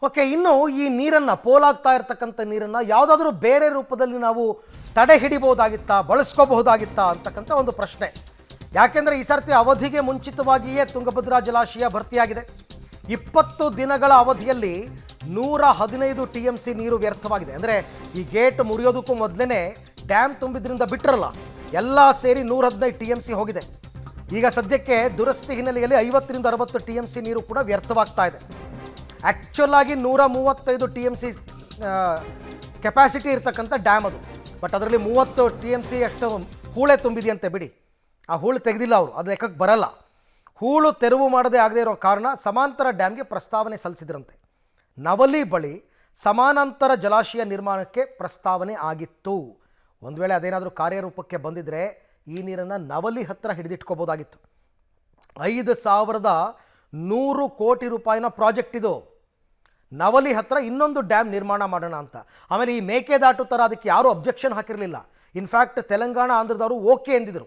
Okay, ಇನ್ನು ಈ ನೀರನ್ನು ಪೋಲಾಗ್ತಾ ಇರತಕ್ಕಂಥ ನೀರನ್ನು ಯಾವುದಾದ್ರೂ ಬೇರೆ ರೂಪದಲ್ಲಿ ನಾವು ತಡೆ ಹಿಡಿಬಹುದಾಗಿತ್ತಾ, ಬಳಸ್ಕೋಬಹುದಾಗಿತ್ತಾ ಅಂತಕ್ಕಂಥ ಒಂದು ಪ್ರಶ್ನೆ. ಯಾಕೆಂದರೆ ಈ ಸರ್ತಿ ಅವಧಿಗೆ ಮುಂಚಿತವಾಗಿಯೇ ತುಂಗಭದ್ರಾ ಜಲಾಶಯ ಭರ್ತಿಯಾಗಿದೆ. 20 ದಿನಗಳ ಅವಧಿಯಲ್ಲಿ 115 TMC ನೀರು ವ್ಯರ್ಥವಾಗಿದೆ. ಅಂದರೆ ಈ ಗೇಟ್ ಮುರಿಯೋದಕ್ಕೂ ಮೊದಲೇ ಡ್ಯಾಮ್ ತುಂಬಿದ್ರಿಂದ ಬಿಟ್ಟರಲ್ಲ, ಎಲ್ಲ ಸೇರಿ 115 TMC ಹೋಗಿದೆ. ಈಗ ಸದ್ಯಕ್ಕೆ ದುರಸ್ತಿ ಹಿನ್ನೆಲೆಯಲ್ಲಿ 50ರಿಂದ 60 TMC ನೀರು ಕೂಡ ವ್ಯರ್ಥವಾಗ್ತಾ ಇದೆ. ಆ್ಯಕ್ಚುಲ್ ಆಗಿ 135 TMC ಕೆಪಾಸಿಟಿ ಇರ್ತಕ್ಕಂಥ ಡ್ಯಾಮ್ ಅದು. ಬಟ್ ಅದರಲ್ಲಿ 30 TMC ಅಷ್ಟು ಹೂಳೆ ತುಂಬಿದೆಯಂತೆ. ಬಿಡಿ, ಆ ಹೂಳು ತೆಗೆದಿಲ್ಲ ಅವರು, ಅದು ಲೆಕ್ಕಕ್ಕೆ ಬರಲ್ಲ. ಹೂಳು ತೆರವು ಮಾಡದೇ ಆಗದೇ ಇರೋ ಕಾರಣ ಸಮಾಂತರ ಡ್ಯಾಮ್ಗೆ ಪ್ರಸ್ತಾವನೆ ಸಲ್ಲಿಸಿದ್ರಂತೆ. ನವಲಿ ಬಳಿ ಸಮಾನಾಂತರ ಜಲಾಶಯ ನಿರ್ಮಾಣಕ್ಕೆ ಪ್ರಸ್ತಾವನೆ ಆಗಿತ್ತು. ಒಂದು ವೇಳೆ ಅದೇನಾದರೂ ಕಾರ್ಯರೂಪಕ್ಕೆ ಬಂದಿದ್ದರೆ ಈ ನೀರನ್ನು ನವಲಿ ಹತ್ತಿರ ಹಿಡಿದಿಟ್ಕೋಬೋದಾಗಿತ್ತು. 5100 ಕೋಟಿ ರೂಪಾಯಿನ ಪ್ರಾಜೆಕ್ಟ್ ಇದು. ನವಲಿ ಹತ್ತಿರ ಇನ್ನೊಂದು ಡ್ಯಾಮ್ ನಿರ್ಮಾಣ ಮಾಡೋಣ ಅಂತ. ಆಮೇಲೆ ಈ ಮೇಕೆದಾಟು ಥರ ಅದಕ್ಕೆ ಯಾರೂ ಅಬ್ಜೆಕ್ಷನ್ ಹಾಕಿರಲಿಲ್ಲ. ಇನ್ಫ್ಯಾಕ್ಟ್ ತೆಲಂಗಾಣ, ಆಂಧ್ರದವರು ಓಕೆ ಎಂದಿದ್ರು.